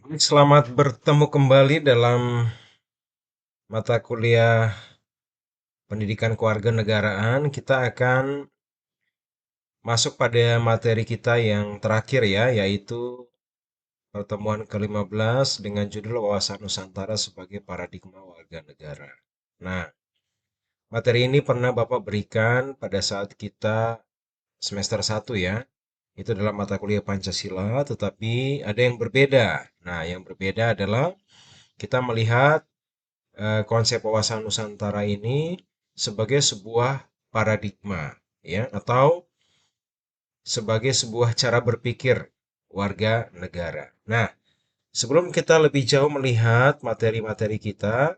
Selamat bertemu kembali dalam mata kuliah Pendidikan Kewarganegaraan. Kita akan masuk pada materi kita yang terakhir ya, yaitu pertemuan ke-15 dengan judul Wawasan Nusantara sebagai Paradigma Warga Negara. Nah, materi ini pernah Bapak berikan pada saat kita semester 1 ya. Itu dalam mata kuliah Pancasila, tetapi ada yang berbeda. Nah, yang berbeda adalah kita melihat konsep wawasan Nusantara ini sebagai sebuah paradigma, ya, atau sebagai sebuah cara berpikir warga negara. Nah, sebelum kita lebih jauh melihat materi-materi kita,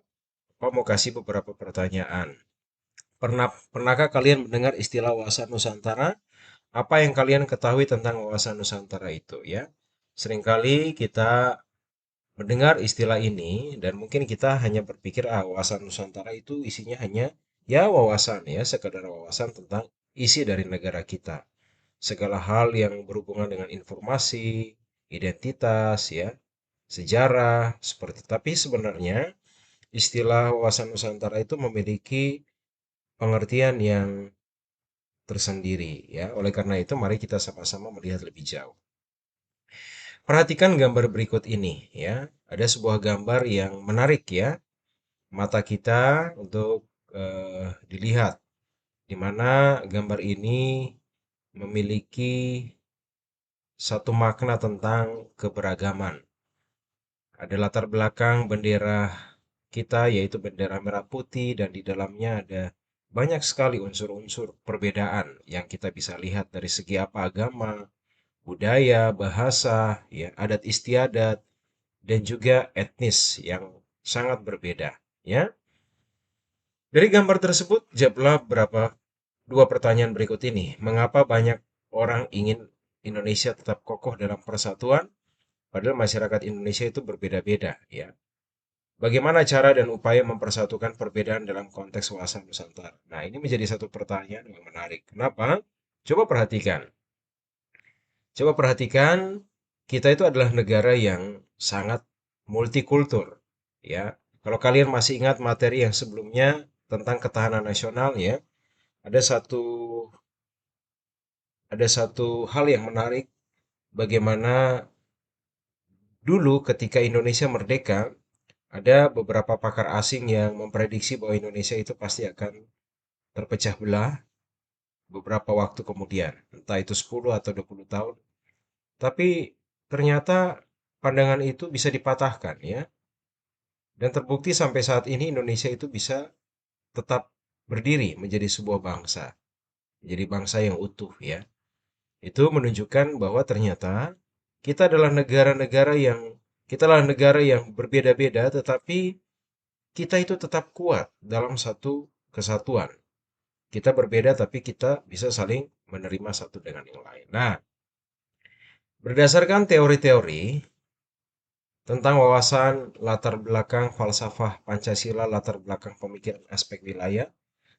Pak mau kasih beberapa pertanyaan. Pernahkah kalian mendengar istilah wawasan Nusantara? Apa yang kalian ketahui tentang wawasan Nusantara itu, ya? Seringkali kita mendengar istilah ini dan mungkin kita hanya berpikir wawasan Nusantara itu isinya hanya ya wawasan ya sekadar wawasan tentang isi dari negara kita. Segala hal yang berhubungan dengan informasi, identitas ya, sejarah seperti tapi sebenarnya istilah wawasan Nusantara itu memiliki pengertian yang tersendiri ya. Oleh karena itu mari kita sama-sama melihat lebih jauh. Perhatikan gambar berikut ini ya. Ada sebuah gambar yang menarik ya mata kita untuk dilihat, di mana gambar ini memiliki satu makna tentang keberagaman. Ada latar belakang bendera kita, yaitu bendera merah putih, dan di dalamnya ada banyak sekali unsur-unsur perbedaan yang kita bisa lihat dari segi apa agama, budaya, bahasa, ya, adat istiadat, dan juga etnis yang sangat berbeda. Ya, dari gambar tersebut, jawablah dua pertanyaan berikut ini. Mengapa banyak orang ingin Indonesia tetap kokoh dalam persatuan, padahal masyarakat Indonesia itu berbeda-beda, ya. Bagaimana cara dan upaya mempersatukan perbedaan dalam konteks wawasan Nusantara? Nah, ini menjadi satu pertanyaan yang menarik. Kenapa? Coba perhatikan. Coba perhatikan, kita itu adalah negara yang sangat multikultur, ya. Kalau kalian masih ingat materi yang sebelumnya tentang ketahanan nasional, ya, ada satu ada satu hal yang menarik bagaimana dulu ketika Indonesia merdeka, ada beberapa pakar asing yang memprediksi bahwa Indonesia itu pasti akan terpecah belah beberapa waktu kemudian, entah itu 10 atau 20 tahun. Tapi ternyata pandangan itu bisa dipatahkan ya, dan terbukti sampai saat ini Indonesia itu bisa tetap berdiri menjadi sebuah bangsa, menjadi bangsa yang utuh ya. Itu menunjukkan bahwa ternyata kita adalah negara yang berbeda-beda, tetapi kita itu tetap kuat dalam satu kesatuan. Kita berbeda tapi kita bisa saling menerima satu dengan yang lain. Nah, berdasarkan teori-teori tentang wawasan latar belakang falsafah Pancasila, latar belakang pemikiran aspek wilayah,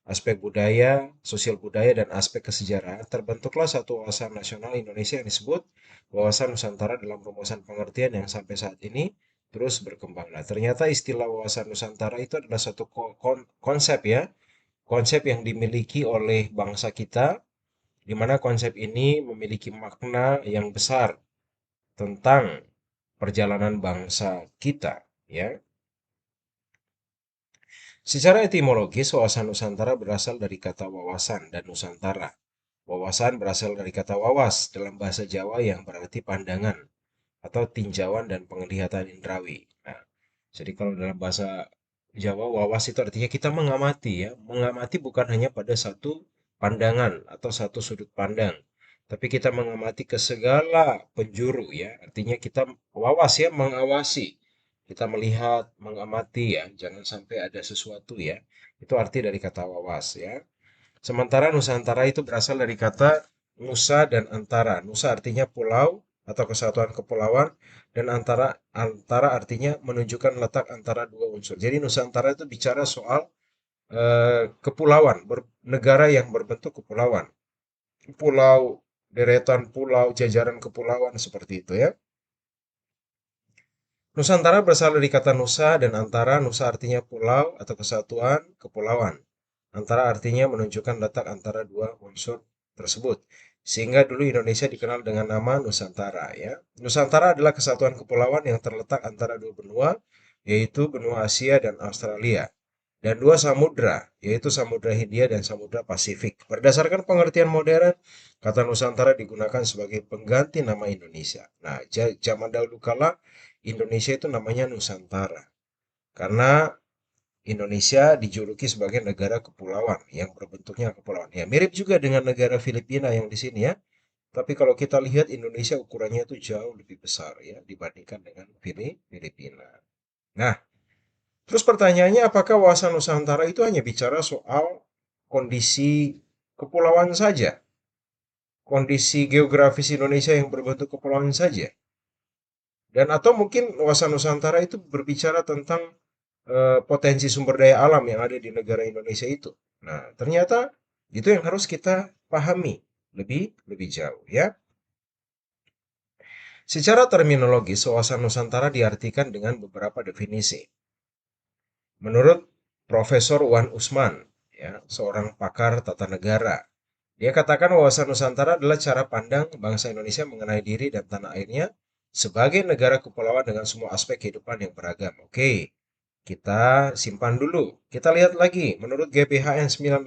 aspek budaya, sosial budaya, dan aspek kesejarahan, terbentuklah satu wawasan nasional Indonesia yang disebut wawasan Nusantara dalam rumusan pengertian yang sampai saat ini terus berkembang. Nah, ternyata istilah wawasan Nusantara itu adalah satu konsep ya, konsep yang dimiliki oleh bangsa kita, di mana konsep ini memiliki makna yang besar tentang perjalanan bangsa kita, ya. Secara etimologis, wawasan Nusantara berasal dari kata wawasan dan Nusantara. Wawasan berasal dari kata wawas dalam bahasa Jawa yang berarti pandangan atau tinjauan dan penglihatan indrawi. Nah, jadi kalau dalam bahasa Jawa, wawas itu artinya kita mengamati ya. Mengamati bukan hanya pada satu pandangan atau satu sudut pandang, tapi kita mengamati ke segala penjuru ya. Artinya kita wawas ya, mengawasi. Kita melihat, mengamati ya, jangan sampai ada sesuatu ya. Itu arti dari kata wawas ya. Sementara Nusantara itu berasal dari kata Nusa dan Antara. Nusa artinya pulau atau kesatuan kepulauan, dan antara antara artinya menunjukkan letak antara dua unsur. Jadi Nusantara itu bicara soal kepulauan, negara yang berbentuk kepulauan. Pulau, deretan pulau, jajaran kepulauan seperti itu ya. Nusantara berasal dari kata nusa dan antara. Nusa artinya pulau atau kesatuan kepulauan. Antara artinya menunjukkan letak antara dua unsur tersebut. Sehingga dulu Indonesia dikenal dengan nama Nusantara ya. Nusantara adalah kesatuan kepulauan yang terletak antara dua benua, yaitu benua Asia dan Australia. Dan dua samudra, yaitu Samudra Hindia dan Samudra Pasifik. Berdasarkan pengertian modern, kata Nusantara digunakan sebagai pengganti nama Indonesia. Nah, zaman dahulu kala Indonesia itu namanya Nusantara. Karena Indonesia dijuluki sebagai negara kepulauan yang berbentuknya kepulauan. Ya, mirip juga dengan negara Filipina yang di sini ya. Tapi kalau kita lihat Indonesia ukurannya itu jauh lebih besar ya dibandingkan dengan Filipina. Nah, terus pertanyaannya apakah wawasan Nusantara itu hanya bicara soal kondisi kepulauan saja? Kondisi geografis Indonesia yang berbentuk kepulauan saja? Dan atau mungkin wawasan Nusantara itu berbicara tentang potensi sumber daya alam yang ada di negara Indonesia itu. Nah, ternyata itu yang harus kita pahami lebih lebih jauh ya. Secara terminologis, wawasan Nusantara diartikan dengan beberapa definisi. Menurut Profesor Wan Usman, ya, seorang pakar tata negara, dia katakan wawasan Nusantara adalah cara pandang bangsa Indonesia mengenai diri dan tanah airnya sebagai negara kepulauan dengan semua aspek kehidupan yang beragam. Oke, kita simpan dulu. Kita lihat lagi, menurut GBHN 98,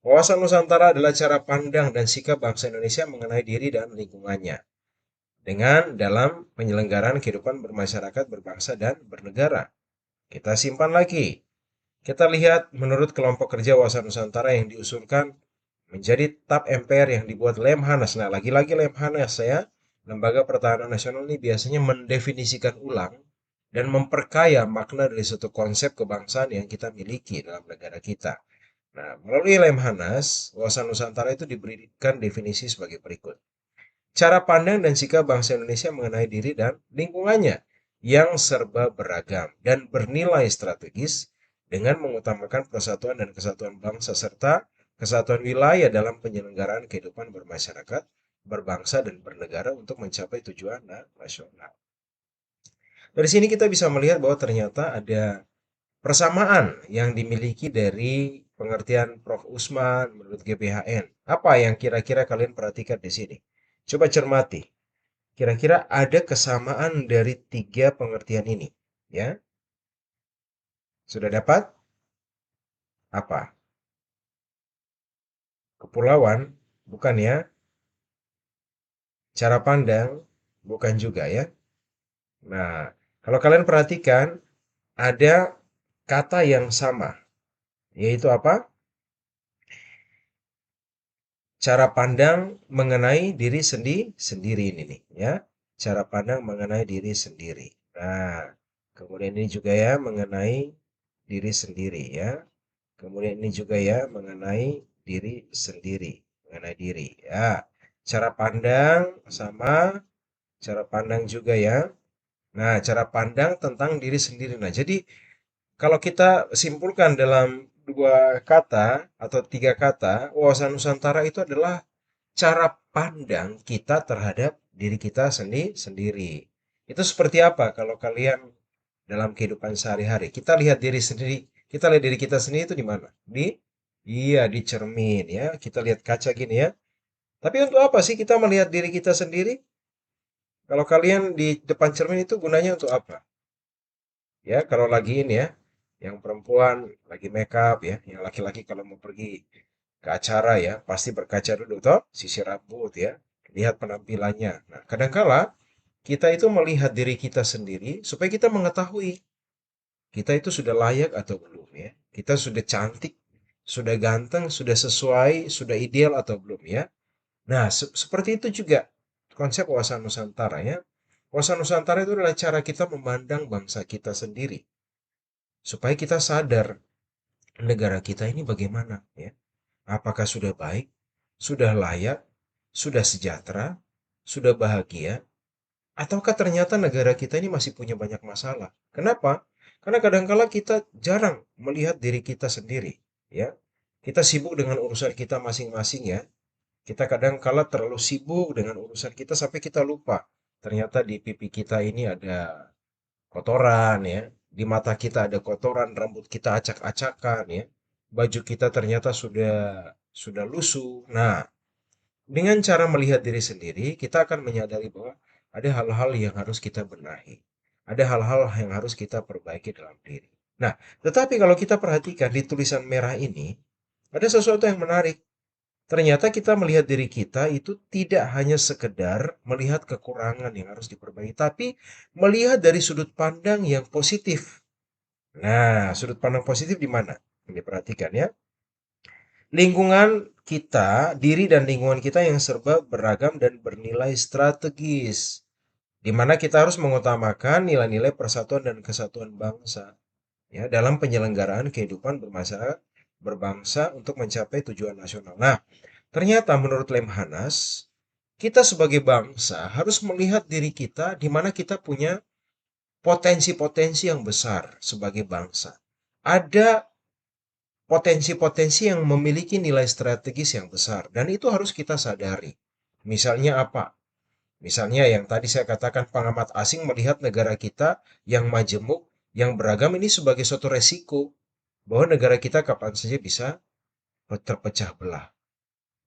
wawasan Nusantara adalah cara pandang dan sikap bangsa Indonesia mengenai diri dan lingkungannya dengan dalam penyelenggaraan kehidupan bermasyarakat, berbangsa, dan bernegara. Kita simpan lagi. Kita lihat menurut kelompok kerja wawasan Nusantara yang diusulkan menjadi TAP MPR yang dibuat Lemhanas. Nah, lagi-lagi Lemhanas ya, Lembaga Pertahanan Nasional ini biasanya mendefinisikan ulang dan memperkaya makna dari suatu konsep kebangsaan yang kita miliki dalam negara kita. Nah, melalui Lemhanas, wawasan Nusantara itu diberikan definisi sebagai berikut. Cara pandang dan sikap bangsa Indonesia mengenai diri dan lingkungannya yang serba beragam dan bernilai strategis dengan mengutamakan persatuan dan kesatuan bangsa serta kesatuan wilayah dalam penyelenggaraan kehidupan bermasyarakat, berbangsa dan bernegara untuk mencapai tujuan nasional. Dari sini kita bisa melihat bahwa ternyata ada persamaan yang dimiliki dari pengertian Prof. Usman menurut GBHN. Apa yang kira-kira kalian perhatikan di sini? Coba cermati. Kira-kira ada kesamaan dari tiga pengertian ini, ya? Sudah dapat? Apa? Kepulauan? Bukan ya? Cara pandang? Bukan juga ya? Nah, kalau kalian perhatikan, ada kata yang sama, yaitu apa? Cara pandang mengenai diri sendiri ini nih, ya. Cara pandang mengenai diri sendiri. Nah, kemudian ini juga ya mengenai diri sendiri ya. Kemudian ini juga ya mengenai diri sendiri, mengenai diri. Ya, cara pandang sama cara pandang juga ya. Nah, cara pandang tentang diri sendiri. Nah, jadi kalau kita simpulkan dalam dua kata atau tiga kata, wawasan Nusantara itu adalah cara pandang kita terhadap diri kita sendiri. Itu seperti apa kalau kalian dalam kehidupan sehari-hari? Kita lihat diri sendiri, kita lihat diri kita sendiri itu di mana? Iya, di cermin ya. Kita lihat kaca gini ya. Tapi untuk apa sih kita melihat diri kita sendiri? Kalau kalian di depan cermin itu gunanya untuk apa? Ya, kalau lagi ini ya, yang perempuan lagi make up ya, yang laki-laki kalau mau pergi ke acara ya, pasti berkaca dulu toh, sisir rambut ya, lihat penampilannya. Nah, kadangkala kita itu melihat diri kita sendiri supaya kita mengetahui kita itu sudah layak atau belum ya. Kita sudah cantik, sudah ganteng, sudah sesuai, sudah ideal atau belum ya. Nah, seperti itu juga konsep wawasan Nusantara ya. Wawasan Nusantara itu adalah cara kita memandang bangsa kita sendiri. Supaya kita sadar negara kita ini bagaimana ya. Apakah sudah baik, sudah layak, sudah sejahtera, sudah bahagia, ataukah ternyata negara kita ini masih punya banyak masalah? Kenapa? Karena kadangkala kita jarang melihat diri kita sendiri, ya. Kita sibuk dengan urusan kita masing-masing ya. Kita kadangkala terlalu sibuk dengan urusan kita sampai kita lupa. Ternyata di pipi kita ini ada kotoran ya. Di mata kita ada kotoran, rambut kita acak-acakan ya. Baju kita ternyata sudah lusuh. Nah, dengan cara melihat diri sendiri, kita akan menyadari bahwa ada hal-hal yang harus kita benahi. Ada hal-hal yang harus kita perbaiki dalam diri. Nah, tetapi kalau kita perhatikan di tulisan merah ini, ada sesuatu yang menarik. Ternyata kita melihat diri kita itu tidak hanya sekedar melihat kekurangan yang harus diperbaiki, tapi melihat dari sudut pandang yang positif. Nah, sudut pandang positif di mana? Ini perhatikan ya. Lingkungan kita, diri dan lingkungan kita yang serba beragam dan bernilai strategis, di mana kita harus mengutamakan nilai-nilai persatuan dan kesatuan bangsa ya dalam penyelenggaraan kehidupan bermasyarakat berbangsa untuk mencapai tujuan nasional. Nah, ternyata menurut Lemhanas, kita sebagai bangsa harus melihat diri kita di mana kita punya potensi-potensi yang besar sebagai bangsa. Ada potensi-potensi yang memiliki nilai strategis yang besar dan itu harus kita sadari. Misalnya apa? Misalnya yang tadi saya katakan pengamat asing melihat negara kita yang majemuk, yang beragam ini sebagai suatu resiko bahwa negara kita kapan saja bisa terpecah belah.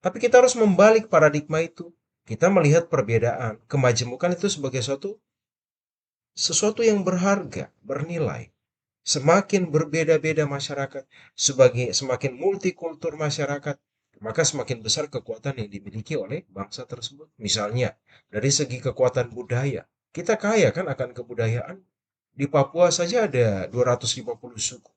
Tapi kita harus membalik paradigma itu. Kita melihat perbedaan, kemajemukan itu sebagai sesuatu yang berharga, bernilai. Semakin berbeda-beda masyarakat, sebagai semakin multikultur masyarakat, maka semakin besar kekuatan yang dimiliki oleh bangsa tersebut. Misalnya, dari segi kekuatan budaya, kita kaya kan akan kebudayaan. Di Papua saja ada 250 suku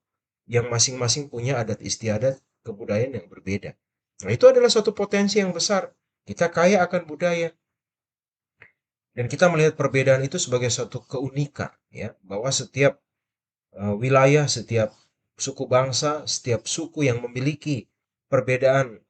yang masing-masing punya adat istiadat kebudayaan yang berbeda. Nah, itu adalah suatu potensi yang besar. Kita kaya akan budaya dan kita melihat perbedaan itu sebagai suatu keunikan ya, bahwa setiap wilayah, setiap suku bangsa, setiap suku yang memiliki perbedaan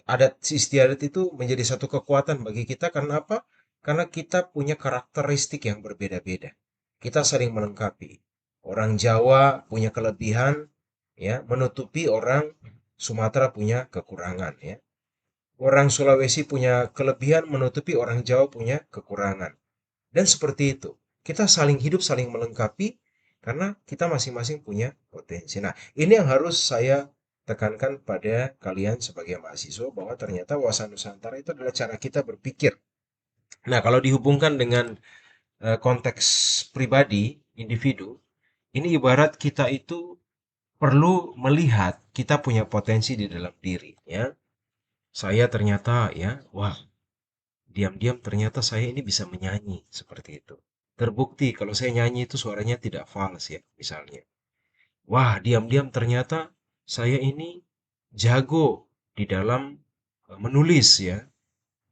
adat istiadat itu menjadi satu kekuatan bagi kita karena apa? Karena kita punya karakteristik yang berbeda-beda. Kita saling melengkapi. Orang Jawa punya kelebihan ya, menutupi orang Sumatera punya kekurangan ya. Orang Sulawesi punya kelebihan menutupi orang Jawa punya kekurangan. Dan seperti itu. Kita saling hidup, saling melengkapi karena kita masing-masing punya potensi. Nah, ini yang harus saya tekankan pada kalian sebagai mahasiswa bahwa ternyata wawasan Nusantara itu adalah cara kita berpikir. Nah, kalau dihubungkan dengan konteks pribadi, individu, ini ibarat kita itu perlu melihat kita punya potensi di dalam diri, ya. Saya ternyata ya, wah, diam-diam ternyata saya ini bisa menyanyi seperti itu. Terbukti kalau saya nyanyi itu suaranya tidak fals ya, misalnya. Wah, diam-diam ternyata saya ini jago di dalam menulis ya.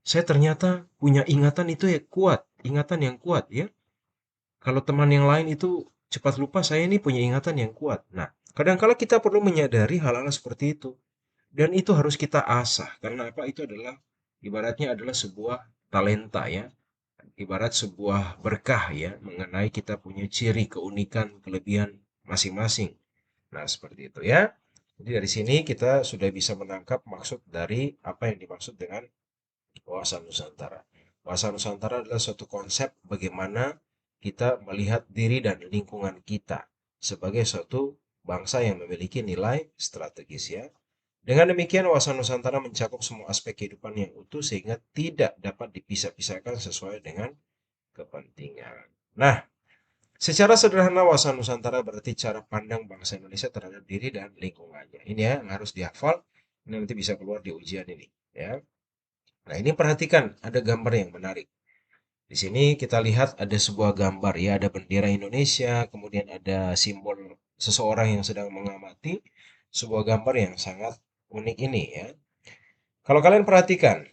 Saya ternyata punya ingatan itu ya kuat, ingatan yang kuat ya. Kalau teman yang lain itu cepat lupa, saya ini punya ingatan yang kuat. Nah, kadang-kala kita perlu menyadari hal-hal seperti itu. Dan itu harus kita asah. Karena apa? Itu adalah, ibaratnya adalah sebuah talenta ya. Ibarat sebuah berkah ya, mengenai kita punya ciri, keunikan, kelebihan masing-masing. Nah, seperti itu ya. Jadi dari sini kita sudah bisa menangkap maksud dari apa yang dimaksud dengan wawasan Nusantara. Wawasan Nusantara adalah suatu konsep bagaimana kita melihat diri dan lingkungan kita sebagai suatu bangsa yang memiliki nilai strategis ya. Dengan demikian, wawasan Nusantara mencakup semua aspek kehidupan yang utuh sehingga tidak dapat dipisah-pisahkan sesuai dengan kepentingan. Nah, secara sederhana wawasan Nusantara berarti cara pandang bangsa Indonesia terhadap diri dan lingkungannya. Ini ya yang harus dihafal. Ini nanti bisa keluar di ujian ini. Ya. Nah, ini perhatikan ada gambar yang menarik. Di sini kita lihat ada sebuah gambar ya, ada bendera Indonesia, kemudian ada simbol seseorang yang sedang mengamati sebuah gambar yang sangat unik ini ya. Kalau kalian perhatikan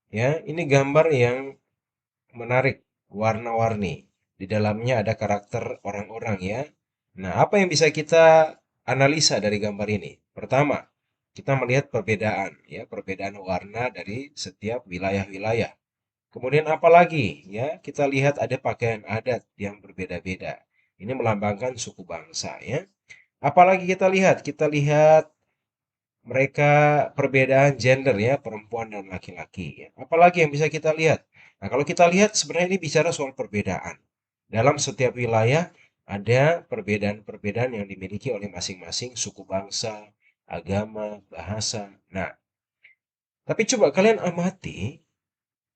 ya, ini gambar yang menarik, warna-warni. Di dalamnya ada karakter orang-orang ya. Nah, apa yang bisa kita analisa dari gambar ini? Pertama, kita melihat perbedaan ya, perbedaan warna dari setiap wilayah-wilayah. Kemudian apa lagi? Ya, kita lihat ada pakaian adat yang berbeda-beda. Ini melambangkan suku bangsa ya. Apalagi kita lihat? Kita lihat mereka perbedaan gender ya, perempuan dan laki-laki ya. Apalagi yang bisa kita lihat? Nah, kalau kita lihat sebenarnya ini bicara soal perbedaan. Dalam setiap wilayah ada perbedaan-perbedaan yang dimiliki oleh masing-masing suku bangsa, agama, bahasa. Nah, tapi coba kalian amati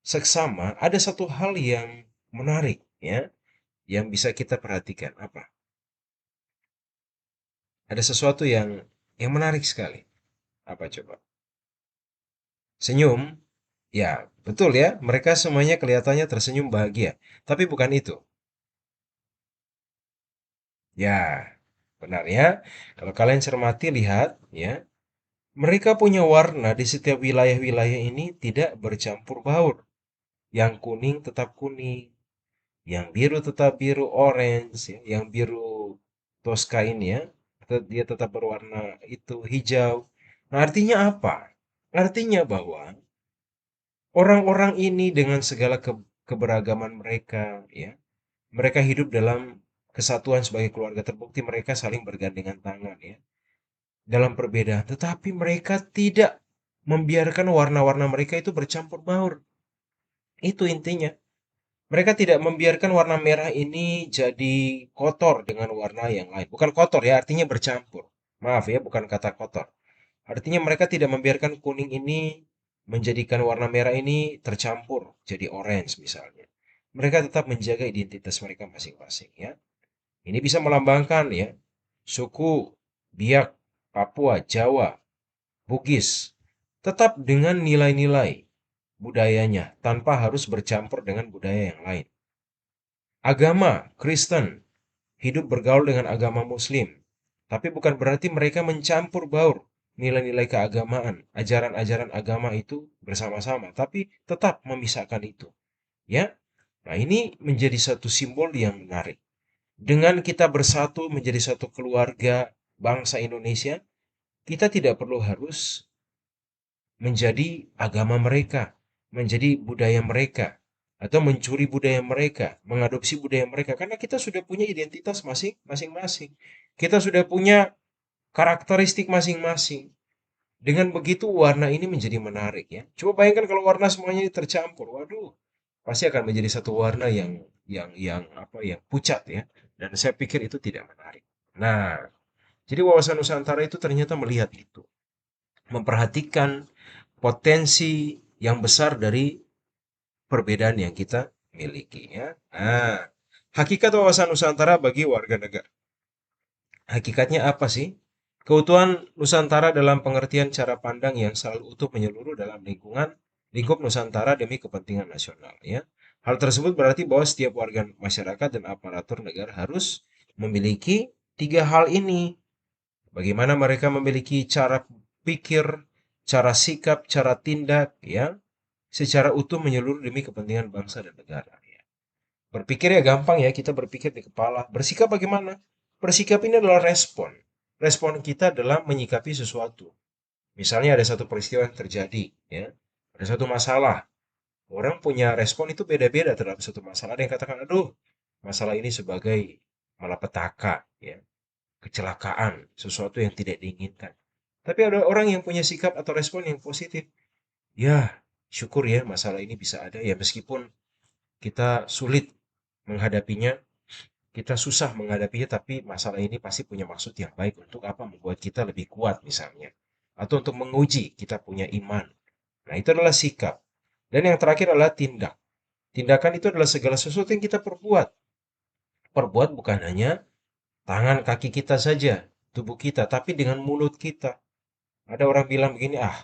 seksama ada satu hal yang menarik ya, yang bisa kita perhatikan. Apa? Ada sesuatu yang menarik sekali. Apa coba? Senyum. Ya, betul ya. Mereka semuanya kelihatannya tersenyum bahagia. Tapi bukan itu. Ya, benar ya. Kalau kalian cermati lihat ya, mereka punya warna di setiap wilayah-wilayah ini tidak bercampur baur. Yang kuning tetap kuning, yang biru tetap biru orange, ya. Yang biru toska ini ya, dia tetap berwarna itu hijau. Nah, artinya apa? Artinya bahwa orang-orang ini dengan segala keberagaman mereka, ya, mereka hidup dalam kesatuan sebagai keluarga. Terbukti mereka saling bergandengan tangan, ya, dalam perbedaan. Tetapi mereka tidak membiarkan warna-warna mereka itu bercampur baur. Itu intinya. Mereka tidak membiarkan warna merah ini jadi kotor dengan warna yang lain. Bukan kotor ya, artinya bercampur. Maaf ya, bukan kata kotor. Artinya mereka tidak membiarkan kuning ini menjadikan warna merah ini tercampur jadi orange misalnya. Mereka tetap menjaga identitas mereka masing-masing ya. Ini bisa melambangkan ya suku, Biak, Papua, Jawa, Bugis tetap dengan nilai-nilai budayanya tanpa harus bercampur dengan budaya yang lain. Agama Kristen hidup bergaul dengan agama Muslim, tapi bukan berarti mereka mencampur baur nilai-nilai keagamaan, ajaran-ajaran agama itu bersama-sama, tapi tetap memisahkan itu. Ya, nah ini menjadi satu simbol yang menarik. Dengan kita bersatu menjadi satu keluarga bangsa Indonesia, kita tidak perlu harus menjadi agama mereka, menjadi budaya mereka, atau mencuri budaya mereka, mengadopsi budaya mereka, karena kita sudah punya identitas masing-masing. Kita sudah punya karakteristik masing-masing. Dengan begitu warna ini menjadi menarik ya. Coba bayangkan kalau warna semuanya tercampur, waduh, pasti akan menjadi satu warna yang apa yang pucat ya. Dan saya pikir itu tidak menarik. Nah, jadi wawasan Nusantara itu ternyata melihat itu, memperhatikan potensi yang besar dari perbedaan yang kita miliki ya. Nah, hakikat wawasan Nusantara bagi warga negara. Hakikatnya apa sih? Keutuhan Nusantara dalam pengertian cara pandang yang selalu utuh menyeluruh dalam lingkup Nusantara demi kepentingan nasional ya. Hal tersebut berarti bahwa setiap warga masyarakat dan aparatur negara harus memiliki tiga hal ini. Bagaimana mereka memiliki cara pikir, cara sikap, cara tindak ya, secara utuh menyeluruh demi kepentingan bangsa dan negara ya. Berpikir ya gampang ya, kita berpikir di kepala. Bersikap bagaimana? Bersikap ini adalah respon. Respon kita adalah menyikapi sesuatu. Misalnya ada satu peristiwa yang terjadi, ya. Ada satu masalah. Orang punya respon itu beda-beda terhadap satu masalah. Ada yang katakan, aduh, masalah ini sebagai malapetaka, ya, kecelakaan, sesuatu yang tidak diinginkan. Tapi ada orang yang punya sikap atau respon yang positif. Ya, syukur ya masalah ini bisa ada ya meskipun kita sulit menghadapinya, kita susah menghadapinya, tapi masalah ini pasti punya maksud yang baik untuk apa? Membuat kita lebih kuat misalnya. Atau untuk menguji kita punya iman. Nah, itu adalah sikap. Dan yang terakhir adalah tindak. Tindakan itu adalah segala sesuatu yang kita perbuat. Perbuat bukan hanya tangan kaki kita saja, tubuh kita, tapi dengan mulut kita. Ada orang bilang begini, ah,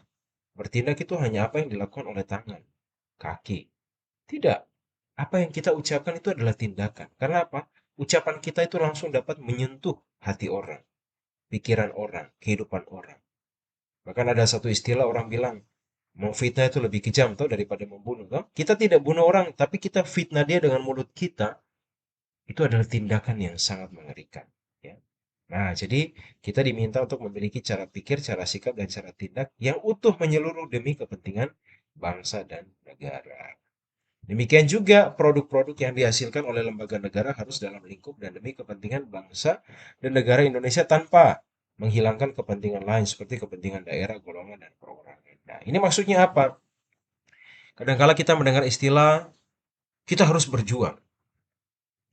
bertindak itu hanya apa yang dilakukan oleh tangan, kaki. Tidak. Apa yang kita ucapkan itu adalah tindakan. Karena apa? Ucapan kita itu langsung dapat menyentuh hati orang, pikiran orang, kehidupan orang. Bahkan ada satu istilah orang bilang, memfitnah itu lebih kejam tau daripada membunuh. Tau? Kita tidak bunuh orang, tapi kita fitnah dia dengan mulut kita. Itu adalah tindakan yang sangat mengerikan. Ya. Nah, jadi kita diminta untuk memiliki cara pikir, cara sikap, dan cara tindak yang utuh menyeluruh demi kepentingan bangsa dan negara. Demikian juga produk-produk yang dihasilkan oleh lembaga negara harus dalam lingkup dan demi kepentingan bangsa dan negara Indonesia tanpa menghilangkan kepentingan lain seperti kepentingan daerah, golongan, dan perorangan. Nah, ini maksudnya apa? Kadangkala kita mendengar istilah kita harus berjuang.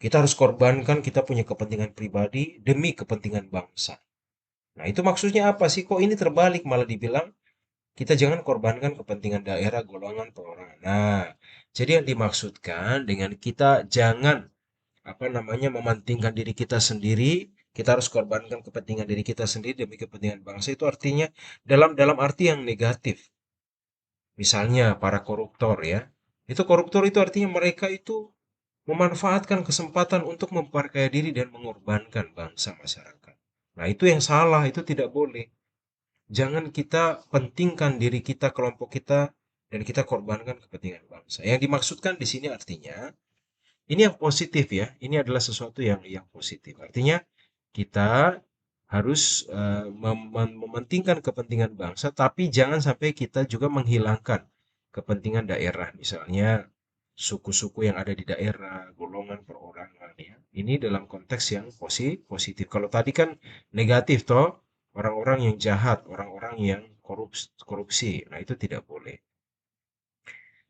Kita harus korbankan kita punya kepentingan pribadi demi kepentingan bangsa. Nah, itu maksudnya apa sih? Kok ini terbalik malah dibilang kita jangan korbankan kepentingan daerah, golongan, perorangan. Nah, jadi yang dimaksudkan dengan kita jangan apa namanya mementingkan diri kita sendiri, kita harus korbankan kepentingan diri kita sendiri demi kepentingan bangsa itu artinya dalam arti yang negatif. Misalnya para koruptor ya. Itu koruptor itu artinya mereka itu memanfaatkan kesempatan untuk memperkaya diri dan mengorbankan bangsa masyarakat. Nah, itu yang salah, itu tidak boleh. Jangan kita pentingkan diri kita, kelompok kita, dan kita korbankan kepentingan bangsa. Yang dimaksudkan di sini artinya, ini yang positif ya, ini adalah sesuatu yang positif. Artinya, kita harus mementingkan kepentingan bangsa, tapi jangan sampai kita juga menghilangkan kepentingan daerah. Misalnya, suku-suku yang ada di daerah, golongan perorangan ya. Ini dalam konteks yang positif. Kalau tadi kan negatif toh, orang-orang yang jahat, orang-orang yang korupsi. Nah, itu tidak boleh.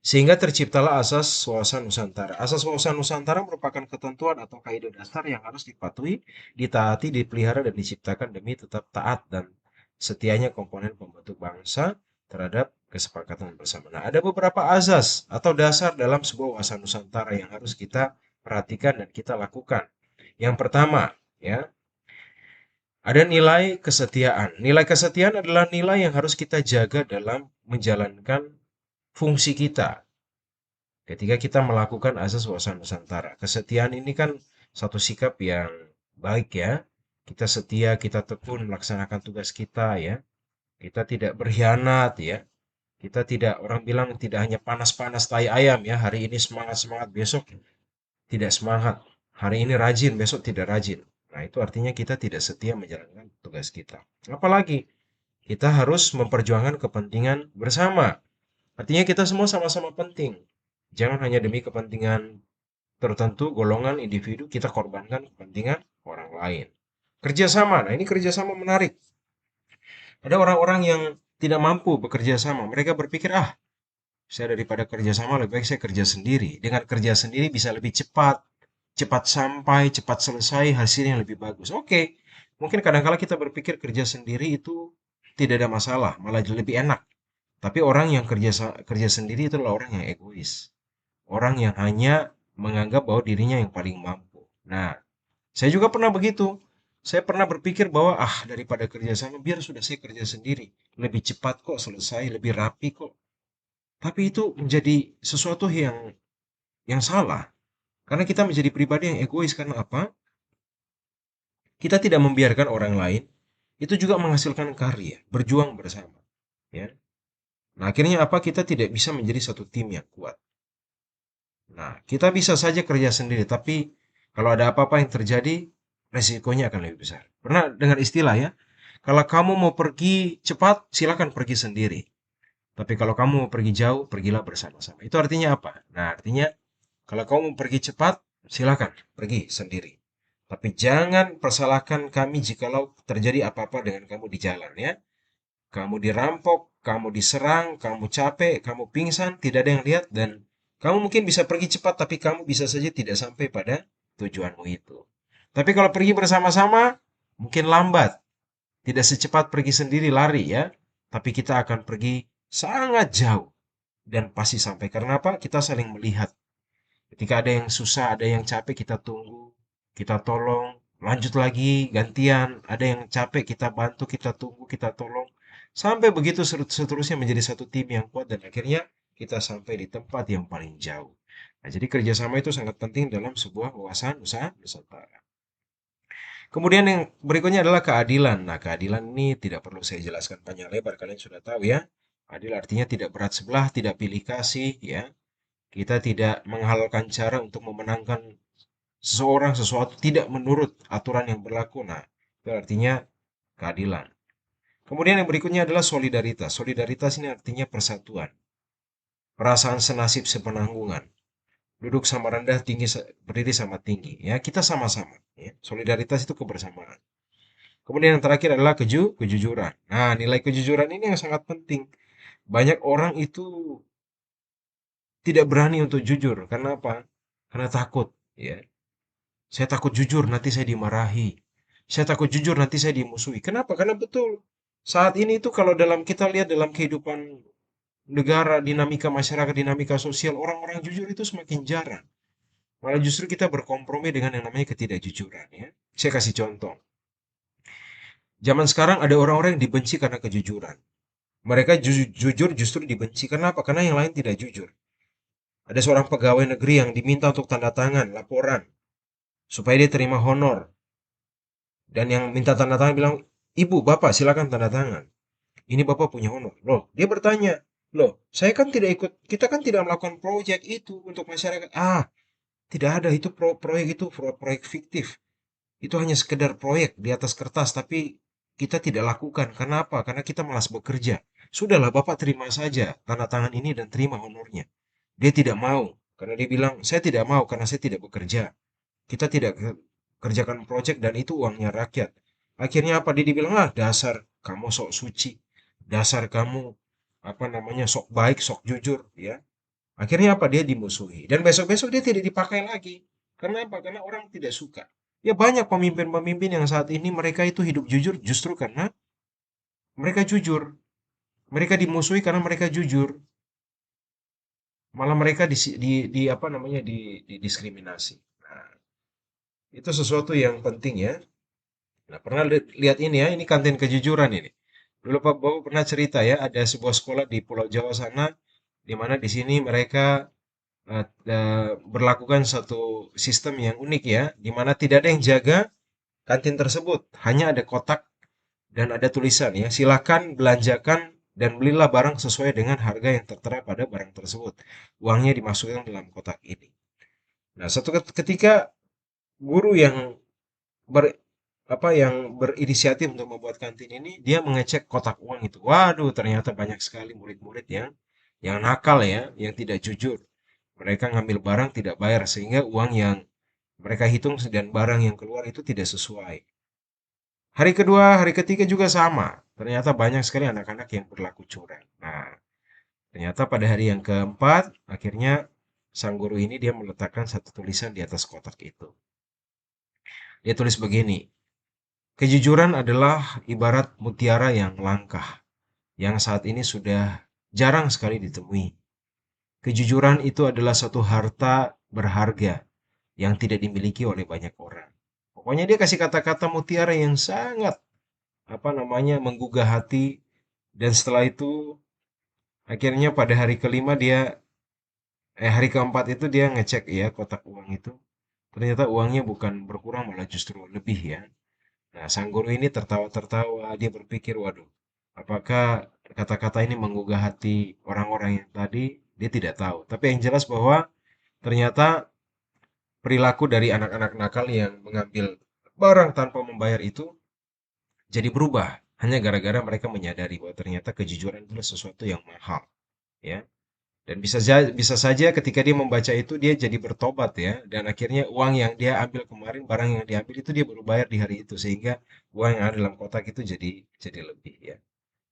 Sehingga terciptalah asas wawasan Nusantara. Asas wawasan Nusantara merupakan ketentuan atau kaidah dasar yang harus dipatuhi, ditaati, dipelihara, dan diciptakan demi tetap taat dan setianya komponen pembentuk bangsa terhadap kesepakatan bersama. Nah, ada beberapa asas atau dasar dalam sebuah wawasan Nusantara yang harus kita perhatikan dan kita lakukan. Yang pertama, ya, ada nilai kesetiaan. Nilai kesetiaan adalah nilai yang harus kita jaga dalam menjalankan fungsi kita ketika kita melakukan asas wawasan Nusantara. Kesetiaan ini kan satu sikap yang baik ya. Kita setia, kita tekun melaksanakan tugas kita ya. Kita tidak berkhianat ya. Kita tidak, orang bilang tidak hanya panas-panas tai ayam ya. Hari ini semangat-semangat, besok tidak semangat. Hari ini rajin, besok tidak rajin. Nah, itu artinya kita tidak setia menjalankan tugas kita. Apalagi kita harus memperjuangkan kepentingan bersama. Artinya kita semua sama-sama penting. Jangan hanya demi kepentingan tertentu, golongan, individu, kita korbankan kepentingan orang lain. Kerjasama, nah ini kerjasama menarik. Ada orang-orang yang tidak mampu bekerja sama. Mereka berpikir, saya daripada kerja sama lebih baik saya kerja sendiri. Dengan kerja sendiri bisa lebih cepat, cepat sampai, cepat selesai, hasilnya lebih bagus. Oke, mungkin kadang-kala kita berpikir kerja sendiri itu tidak ada masalah, malah lebih enak. Tapi orang yang kerja sendiri itu adalah orang yang egois. Orang yang hanya menganggap bahwa dirinya yang paling mampu. Nah, saya juga pernah begitu. Saya pernah berpikir bahwa daripada kerja sama biar sudah saya kerja sendiri. Lebih cepat kok selesai, lebih rapi kok. Tapi itu menjadi sesuatu yang salah. Karena kita menjadi pribadi yang egois karena apa? Kita tidak membiarkan orang lain itu juga menghasilkan karya, berjuang bersama, ya. Nah, akhirnya apa? Kita tidak bisa menjadi satu tim yang kuat. Nah, kita bisa saja kerja sendiri, tapi kalau ada apa-apa yang terjadi, resikonya akan lebih besar. Pernah dengar istilah ya? Kalau kamu mau pergi cepat, silakan pergi sendiri. Tapi kalau kamu mau pergi jauh, pergilah bersama-sama. Itu artinya apa? Nah, artinya kalau kamu mau pergi cepat, silakan pergi sendiri. Tapi jangan persalahkan kami jikalau terjadi apa-apa dengan kamu di jalan ya. Kamu dirampok, kamu diserang, kamu capek, kamu pingsan, tidak ada yang lihat dan kamu mungkin bisa pergi cepat tapi kamu bisa saja tidak sampai pada tujuanmu itu. Tapi kalau pergi bersama-sama, mungkin lambat. Tidak secepat pergi sendiri lari ya. Tapi kita akan pergi sangat jauh dan pasti sampai. Karena apa? Kita saling melihat. Ketika ada yang susah, ada yang capek, kita tunggu, kita tolong, lanjut lagi, gantian. Ada yang capek, kita bantu, kita tunggu, kita tolong. Sampai begitu seterusnya menjadi satu tim yang kuat dan akhirnya kita sampai di tempat yang paling jauh. Nah, jadi kerjasama itu sangat penting dalam sebuah wawasan usaha Nusantara. Kemudian yang berikutnya adalah keadilan. Nah, keadilan ini tidak perlu saya jelaskan panjang lebar, kalian sudah tahu ya. Adil artinya tidak berat sebelah, tidak pilih kasih, ya. Kita tidak menghalalkan cara untuk memenangkan seseorang sesuatu tidak menurut aturan yang berlaku. Nah, itu artinya keadilan. Kemudian yang berikutnya adalah solidaritas. Solidaritas ini artinya persatuan. Perasaan senasib sepenanggungan. Duduk sama rendah, tinggi berdiri sama tinggi. Ya, kita sama-sama. Ya. Solidaritas itu kebersamaan. Kemudian yang terakhir adalah kejujuran. Nah, nilai kejujuran ini yang sangat penting. Banyak orang itu tidak berani untuk jujur. Karena apa? Karena takut. Ya. Saya takut jujur, nanti saya dimarahi. Saya takut jujur, nanti saya dimusuhi. Kenapa? Karena betul. Saat ini itu kalau kita lihat dalam kehidupan negara, dinamika masyarakat, dinamika sosial, orang-orang jujur itu semakin jarang. Malah justru kita berkompromi dengan yang namanya ketidakjujuran, ya. Saya kasih contoh. Zaman sekarang ada orang-orang yang dibenci karena kejujuran. Mereka jujur justru dibenci. Kenapa? Karena yang lain tidak jujur. Ada seorang pegawai negeri yang diminta untuk tanda tangan laporan supaya dia terima honor. Dan yang minta tanda tangan bilang, "Ibu, Bapak, silakan tanda tangan. Ini Bapak punya honor." Loh, dia bertanya, "Loh, saya kan tidak ikut, kita kan tidak melakukan proyek itu untuk masyarakat." Ah, tidak ada, itu proyek itu proyek fiktif. Itu hanya sekedar proyek di atas kertas, tapi kita tidak lakukan. Kenapa? Karena kita malas bekerja. Sudahlah, Bapak terima saja tanda tangan ini dan terima honornya. Dia tidak mau, karena dia bilang, "Saya tidak mau karena saya tidak bekerja. Kita tidak kerjakan proyek dan itu uangnya rakyat." Akhirnya apa? Dia dibilang, "Ah, dasar kamu sok suci. Dasar kamu apa namanya sok baik, sok jujur, ya." Akhirnya apa? Dia dimusuhi. Dan besok-besok dia tidak dipakai lagi. Karena apa? Karena orang tidak suka. Ya banyak pemimpin-pemimpin yang saat ini mereka itu hidup jujur justru karena mereka jujur. Mereka dimusuhi karena mereka jujur. Malah mereka di apa namanya didiskriminasi. Nah, itu sesuatu yang penting, ya. Nah, pernah lihat ini, ya, ini kantin kejujuran ini. Dulu Pak Bapak pernah cerita, ya, ada sebuah sekolah di Pulau Jawa sana, di mana di sini mereka berlakukan satu sistem yang unik, ya, di mana tidak ada yang jaga kantin tersebut. Hanya ada kotak dan ada tulisan, ya, silakan belanjakan dan belilah barang sesuai dengan harga yang tertera pada barang tersebut. Uangnya dimasukkan dalam kotak ini. Nah, satu ketika guru yang ber, yang berinisiatif untuk membuat kantin ini, dia mengecek kotak uang itu. Waduh, ternyata banyak sekali murid-murid yang nakal, ya, yang tidak jujur. Mereka ngambil barang tidak bayar sehingga uang yang mereka hitung dan barang yang keluar itu tidak sesuai. Hari kedua, hari ketiga juga sama. Ternyata banyak sekali anak-anak yang berlaku curang. Nah, ternyata pada hari yang keempat, akhirnya sang guru ini dia meletakkan satu tulisan di atas kotak itu. Dia tulis begini, "Kejujuran adalah ibarat mutiara yang langka, yang saat ini sudah jarang sekali ditemui. Kejujuran itu adalah satu harta berharga yang tidak dimiliki oleh banyak orang." Pokoknya dia kasih kata-kata mutiara yang sangat apa namanya menggugah hati, dan setelah itu akhirnya pada hari kelima hari keempat itu dia ngecek, ya, kotak uang itu. Ternyata uangnya bukan berkurang, malah justru lebih, ya. Nah, sang guru ini tertawa-tertawa, dia berpikir, waduh, apakah kata-kata ini menggugah hati orang-orang yang tadi? Dia tidak tahu. Tapi yang jelas bahwa ternyata perilaku dari anak-anak nakal yang mengambil barang tanpa membayar itu jadi berubah. Hanya gara-gara mereka menyadari bahwa ternyata kejujuran adalah sesuatu yang mahal, ya. Dan bisa saja ketika dia membaca itu dia jadi bertobat, ya, dan akhirnya uang yang dia ambil kemarin, barang yang diambil itu dia baru bayar di hari itu, sehingga uang yang ada dalam kotak itu jadi lebih, ya.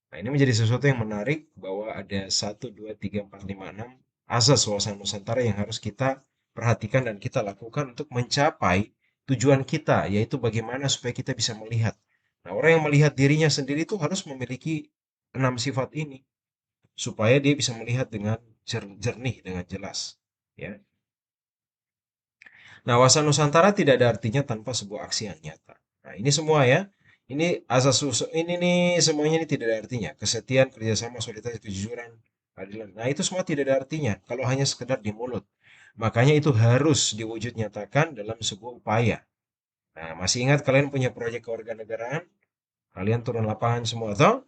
Nah, ini menjadi sesuatu yang menarik bahwa ada satu, dua, tiga, empat, lima, enam asas wawasan Nusantara yang harus kita perhatikan dan kita lakukan untuk mencapai tujuan kita, yaitu bagaimana supaya kita bisa melihat. Nah, orang yang melihat dirinya sendiri itu harus memiliki enam sifat ini supaya dia bisa melihat dengan jernih, dengan jelas, ya. Nah, wawasan Nusantara tidak ada artinya tanpa sebuah aksi yang nyata. Nah, ini semua, ya. Ini ini nih semuanya ini tidak ada artinya. Kesetiaan, kerjasama, solidaritas, kejujuran, keadilan. Nah, itu semua tidak ada artinya kalau hanya sekedar di mulut. Makanya itu harus diwujud nyatakan dalam sebuah upaya. Nah, masih ingat kalian punya proyek kewarganegaraan? Kalian turun lapangan semua, toh?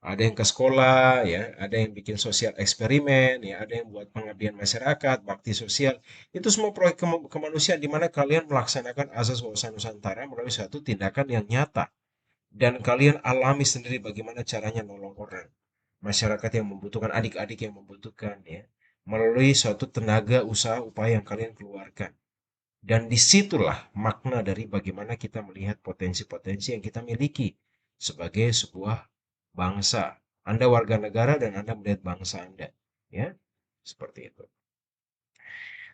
Ada yang ke sekolah, ya, ada yang bikin sosial eksperimen, ya, ada yang buat pengabdian masyarakat, bakti sosial. Itu semua proyek kemanusiaan di mana kalian melaksanakan asas wawasan Nusantara melalui satu tindakan yang nyata. Dan kalian alami sendiri bagaimana caranya nolong orang, masyarakat yang membutuhkan, adik-adik yang membutuhkan, ya, melalui suatu tenaga usaha upaya yang kalian keluarkan. Dan disitulah makna dari bagaimana kita melihat potensi-potensi yang kita miliki sebagai sebuah bangsa. Anda warga negara dan Anda melihat bangsa Anda. Ya, seperti itu.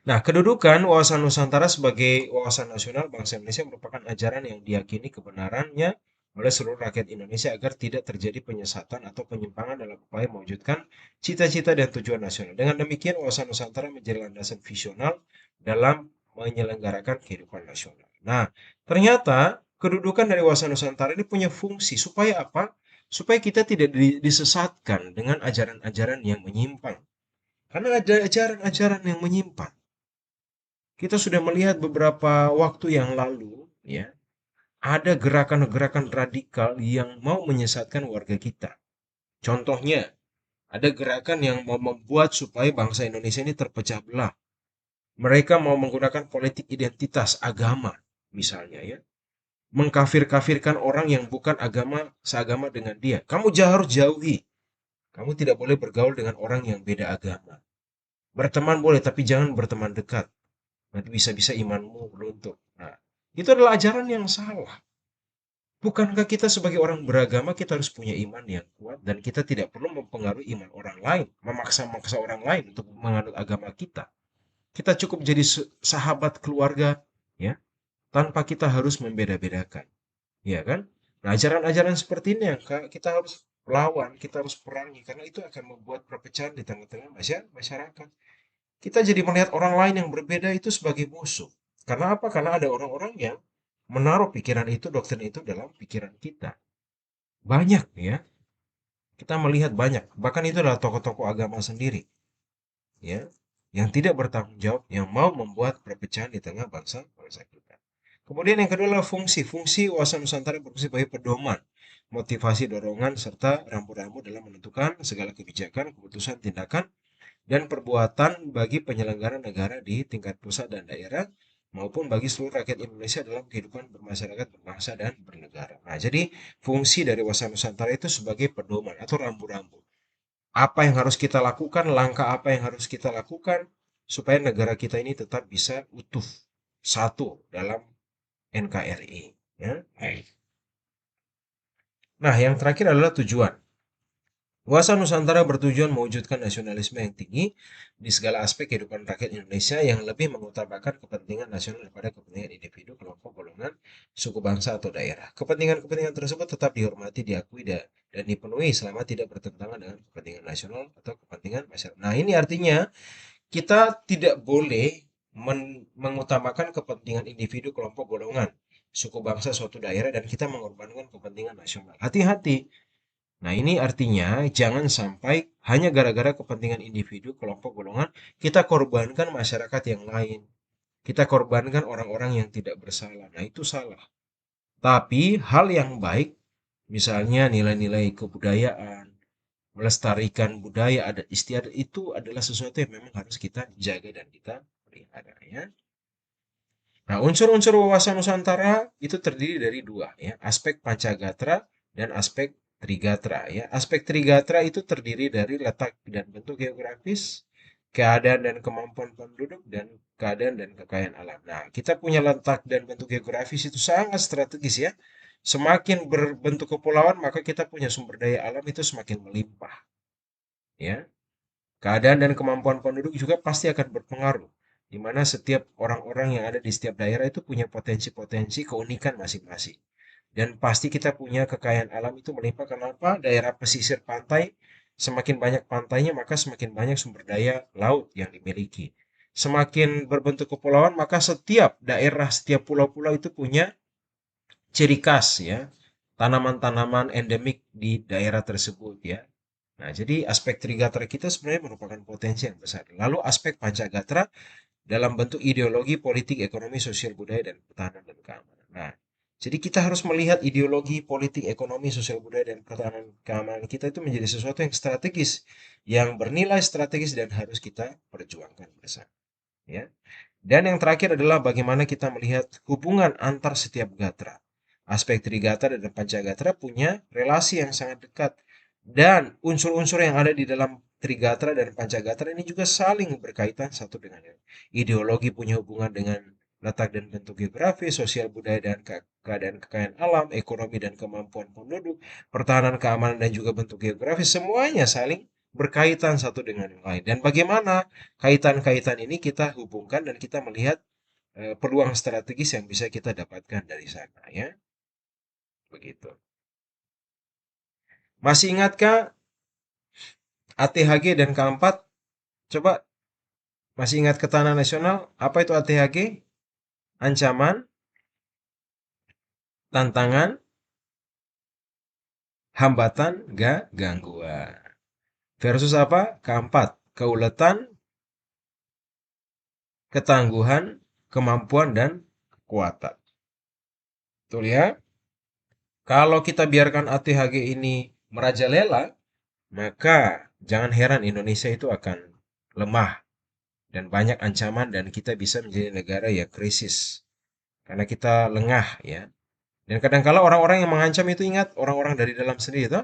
Nah, kedudukan wawasan Nusantara sebagai wawasan nasional bangsa Indonesia merupakan ajaran yang diyakini kebenarannya oleh seluruh rakyat Indonesia agar tidak terjadi penyesatan atau penyimpangan dalam upaya mewujudkan cita-cita dan tujuan nasional. Dengan demikian, wawasan Nusantara menjadi landasan visional dalam menyelenggarakan kehidupan nasional. Nah, ternyata kedudukan dari wawasan Nusantara ini punya fungsi supaya apa? Supaya kita tidak disesatkan dengan ajaran-ajaran yang menyimpang. Karena ada ajaran-ajaran yang menyimpang. Kita sudah melihat beberapa waktu yang lalu, ya, ada gerakan-gerakan radikal yang mau menyesatkan warga kita. Contohnya, ada gerakan yang mau membuat supaya bangsa Indonesia ini terpecah belah. Mereka mau menggunakan politik identitas agama, misalnya ya, mengkafir-kafirkan orang yang bukan agama seagama dengan dia. Kamu harus jauhi. Kamu tidak boleh bergaul dengan orang yang beda agama. Berteman boleh, tapi jangan berteman dekat. Nanti bisa-bisa imanmu runtuh. Nah, itu adalah ajaran yang salah. Bukankah kita sebagai orang beragama, kita harus punya iman yang kuat dan kita tidak perlu mempengaruhi iman orang lain, memaksa-maksa orang lain untuk menganut agama kita. Kita cukup jadi sahabat keluarga, ya, tanpa kita harus membeda-bedakan, ya kan? Nah, ajaran-ajaran seperti ini yang kita harus lawan, kita harus perangi, karena itu akan membuat perpecahan di tengah-tengah masyarakat. Kita jadi melihat orang lain yang berbeda itu sebagai musuh. Karena apa? Karena ada orang-orang yang menaruh pikiran itu, doktrin itu dalam pikiran kita. Banyak ya. Kita melihat banyak. Bahkan itu adalah tokoh-tokoh agama sendiri. Ya. Yang tidak bertanggung jawab, yang mau membuat perpecahan di tengah bangsa kita. Kemudian yang kedua adalah fungsi. Fungsi wawasan Nusantara berfungsi sebagai pedoman, motivasi, dorongan, serta rambu-rambu dalam menentukan segala kebijakan, keputusan, tindakan, dan perbuatan bagi penyelenggara negara di tingkat pusat dan daerah maupun bagi seluruh rakyat Indonesia dalam kehidupan bermasyarakat, berbangsa, dan bernegara. Nah, jadi fungsi dari Wawasan Nusantara itu sebagai pedoman atau rambu-rambu. Apa yang harus kita lakukan, langkah apa yang harus kita lakukan supaya negara kita ini tetap bisa utuh satu dalam NKRI. Ya. Nah, yang terakhir adalah tujuan. Wawasan Nusantara bertujuan mewujudkan nasionalisme yang tinggi di segala aspek kehidupan rakyat Indonesia yang lebih mengutamakan kepentingan nasional daripada kepentingan individu, kelompok, golongan, suku bangsa, atau daerah. Kepentingan-kepentingan tersebut tetap dihormati, diakui, dan dipenuhi selama tidak bertentangan dengan kepentingan nasional atau kepentingan masyarakat. Nah, ini artinya kita tidak boleh mengutamakan kepentingan individu, kelompok, golongan, suku bangsa, suatu daerah, dan kita mengorbankan kepentingan nasional. Hati-hati. Nah, ini artinya jangan sampai hanya gara-gara kepentingan individu, kelompok, golongan, kita korbankan masyarakat yang lain. Kita korbankan orang-orang yang tidak bersalah. Nah, itu salah. Tapi hal yang baik, misalnya nilai-nilai kebudayaan, melestarikan budaya adat istiadat itu adalah sesuatu yang memang harus kita jaga dan kita pelihara ya. Nah, unsur-unsur wawasan Nusantara itu terdiri dari dua ya, aspek Pancagatra dan aspek Trigatra ya. Aspek Trigatra itu terdiri dari letak dan bentuk geografis, keadaan dan kemampuan penduduk, dan keadaan dan kekayaan alam. Nah, kita punya letak dan bentuk geografis itu sangat strategis ya. Semakin berbentuk kepulauan, maka kita punya sumber daya alam itu semakin melimpah ya. Keadaan dan kemampuan penduduk juga pasti akan berpengaruh, di mana setiap orang-orang yang ada di setiap daerah itu punya potensi-potensi keunikan masing-masing. Dan pasti kita punya kekayaan alam itu melimpah. Kenapa? Daerah pesisir pantai, semakin banyak pantainya, maka semakin banyak sumber daya laut yang dimiliki. Semakin berbentuk kepulauan, maka setiap daerah, setiap pulau-pulau itu punya ciri khas ya, tanaman-tanaman endemik di daerah tersebut ya. Nah, jadi aspek Trigatra kita sebenarnya merupakan potensi yang besar. Lalu aspek Pancagatra dalam bentuk ideologi, politik, ekonomi, sosial, budaya, dan pertahanan dan keamanan. Nah, jadi kita harus melihat ideologi, politik, ekonomi, sosial, budaya, dan pertahanan keamanan kita itu menjadi sesuatu yang strategis, yang bernilai strategis dan harus kita perjuangkan bersama. Ya. Dan yang terakhir adalah bagaimana kita melihat hubungan antar setiap gatra. Aspek Trigatra dan Pancagatra punya relasi yang sangat dekat. Dan unsur-unsur yang ada di dalam Trigatra dan Pancagatra ini juga saling berkaitan satu dengan lain. Ideologi punya hubungan dengan letak dan bentuk geografis, sosial budaya dan keadaan kekayaan alam, ekonomi dan kemampuan penduduk, pertahanan keamanan dan juga bentuk geografis, semuanya saling berkaitan satu dengan yang lain. Dan bagaimana kaitan-kaitan ini kita hubungkan dan kita melihat peluang strategis yang bisa kita dapatkan dari sana, ya. Begitu. Masih ingatkah ATHG dan keempat? Coba, masih ingat ketahanan nasional? Apa itu ATHG? Ancaman, tantangan, hambatan, gangguan. Versus apa? Keempat, keuletan, ketangguhan, kemampuan, dan kekuatan. Betul ya? Kalau kita biarkan ATHG ini merajalela, maka jangan heran Indonesia itu akan lemah dan banyak ancaman dan kita bisa menjadi negara yang krisis karena kita lengah, ya. Dan kadang-kala orang-orang yang mengancam itu, ingat, orang-orang dari dalam sendiri itu,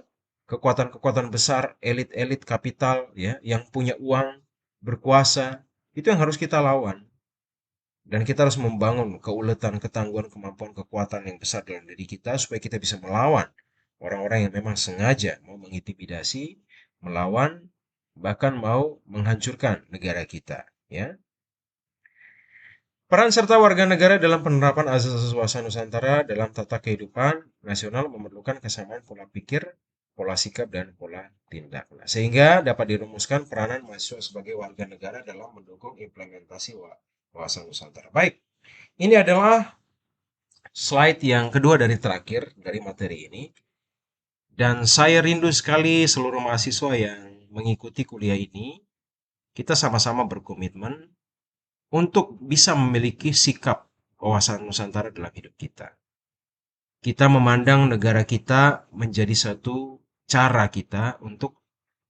kekuatan-kekuatan besar, elit-elit kapital, ya, yang punya uang, berkuasa, itu yang harus kita lawan. Dan kita harus membangun keuletan, ketangguhan, kemampuan, kekuatan yang besar dalam diri kita supaya kita bisa melawan orang-orang yang memang sengaja mau mengintimidasi, melawan, bahkan mau menghancurkan negara kita, ya. Peran serta warga negara dalam penerapan azas wawasan Nusantara dalam tata kehidupan nasional memerlukan kesamaan pola pikir, pola sikap, dan pola tindak. Nah, sehingga dapat dirumuskan peranan mahasiswa sebagai warga negara dalam mendukung implementasi wawasan Nusantara. Baik, ini adalah slide yang kedua dari terakhir dari materi ini. Dan saya rindu sekali seluruh mahasiswa yang mengikuti kuliah ini, kita sama-sama berkomitmen untuk bisa memiliki sikap wawasan Nusantara dalam hidup kita. Kita memandang negara kita menjadi satu cara kita untuk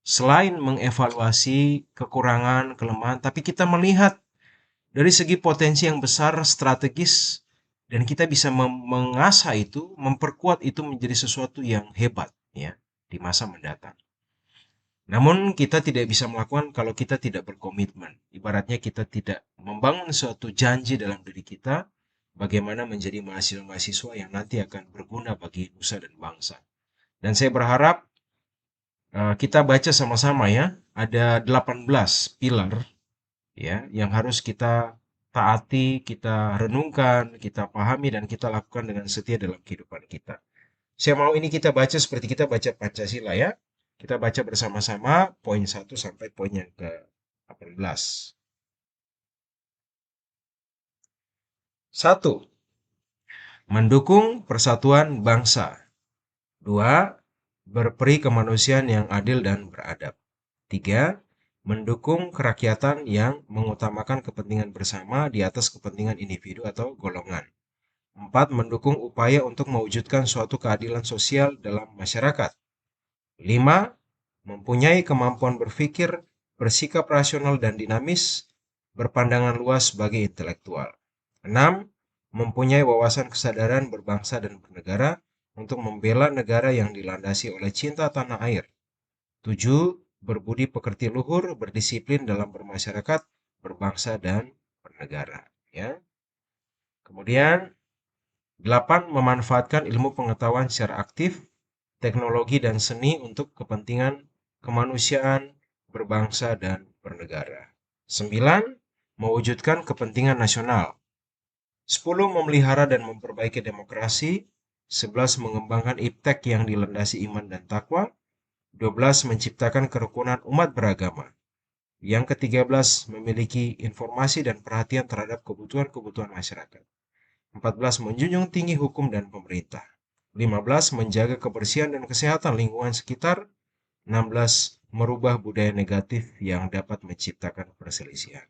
selain mengevaluasi kekurangan, kelemahan, tapi kita melihat dari segi potensi yang besar, strategis, dan kita bisa mengasah itu, memperkuat itu menjadi sesuatu yang hebat, ya, di masa mendatang. Namun kita tidak bisa melakukan kalau kita tidak berkomitmen. Ibaratnya kita tidak membangun suatu janji dalam diri kita bagaimana menjadi mahasiswa-mahasiswa yang nanti akan berguna bagi nusa dan bangsa. Dan saya berharap kita baca sama-sama, ya. Ada 18 pilar, ya, yang harus kita taati, kita renungkan, kita pahami, dan kita lakukan dengan setia dalam kehidupan kita. Saya mau ini kita baca seperti kita baca Pancasila, ya. Kita baca bersama-sama poin 1 sampai poin yang ke-18. 1. Mendukung persatuan bangsa. 2. Berperi kemanusiaan yang adil dan beradab. 3. Mendukung kerakyatan yang mengutamakan kepentingan bersama di atas kepentingan individu atau golongan. 4. Mendukung upaya untuk mewujudkan suatu keadilan sosial dalam masyarakat. 5. Mempunyai kemampuan berpikir, bersikap rasional dan dinamis, berpandangan luas sebagai intelektual. 6. Mempunyai wawasan kesadaran berbangsa dan bernegara untuk membela negara yang dilandasi oleh cinta tanah air. 7. Berbudi pekerti luhur, berdisiplin dalam bermasyarakat, berbangsa dan bernegara, ya. Kemudian 8. Memanfaatkan ilmu pengetahuan secara aktif, teknologi dan seni untuk kepentingan kemanusiaan, berbangsa dan bernegara. 9. Mewujudkan kepentingan nasional. 10. Memelihara dan memperbaiki demokrasi. 11. Mengembangkan iptek yang dilandasi iman dan takwa. 12. Menciptakan kerukunan umat beragama. Yang ke-13, memiliki informasi dan perhatian terhadap kebutuhan-kebutuhan masyarakat. 14. Menjunjung tinggi hukum dan pemerintah. 15. Menjaga kebersihan dan kesehatan lingkungan sekitar. 16. Merubah budaya negatif yang dapat menciptakan perselisihan.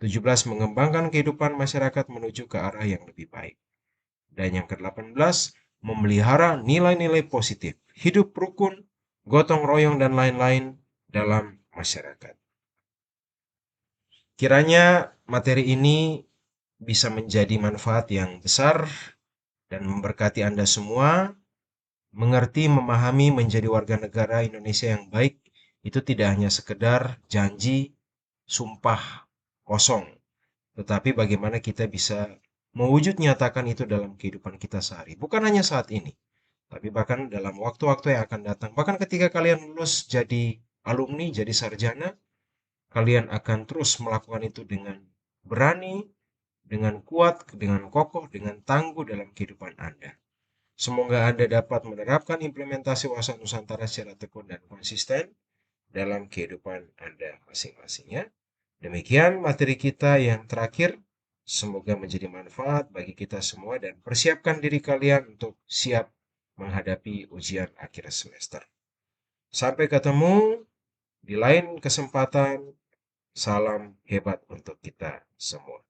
17. Mengembangkan kehidupan masyarakat menuju ke arah yang lebih baik. Dan yang ke-18, memelihara nilai-nilai positif, hidup rukun, gotong royong, dan lain-lain dalam masyarakat. Kiranya materi ini bisa menjadi manfaat yang besar dan memberkati Anda semua. Mengerti, memahami, menjadi warga negara Indonesia yang baik itu tidak hanya sekedar janji, sumpah kosong, tetapi bagaimana kita bisa mewujud nyatakan itu dalam kehidupan kita sehari. Bukan hanya saat ini, tapi bahkan dalam waktu-waktu yang akan datang. Bahkan ketika kalian lulus jadi alumni, jadi sarjana, kalian akan terus melakukan itu dengan berani, dengan kuat, dengan kokoh, dengan tangguh dalam kehidupan Anda. Semoga Anda dapat menerapkan implementasi wawasan Nusantara secara tekun dan konsisten dalam kehidupan Anda masing-masingnya. Demikian materi kita yang terakhir. Semoga menjadi manfaat bagi kita semua dan persiapkan diri kalian untuk siap menghadapi ujian akhir semester. Sampai ketemu di lain kesempatan. Salam hebat untuk kita semua.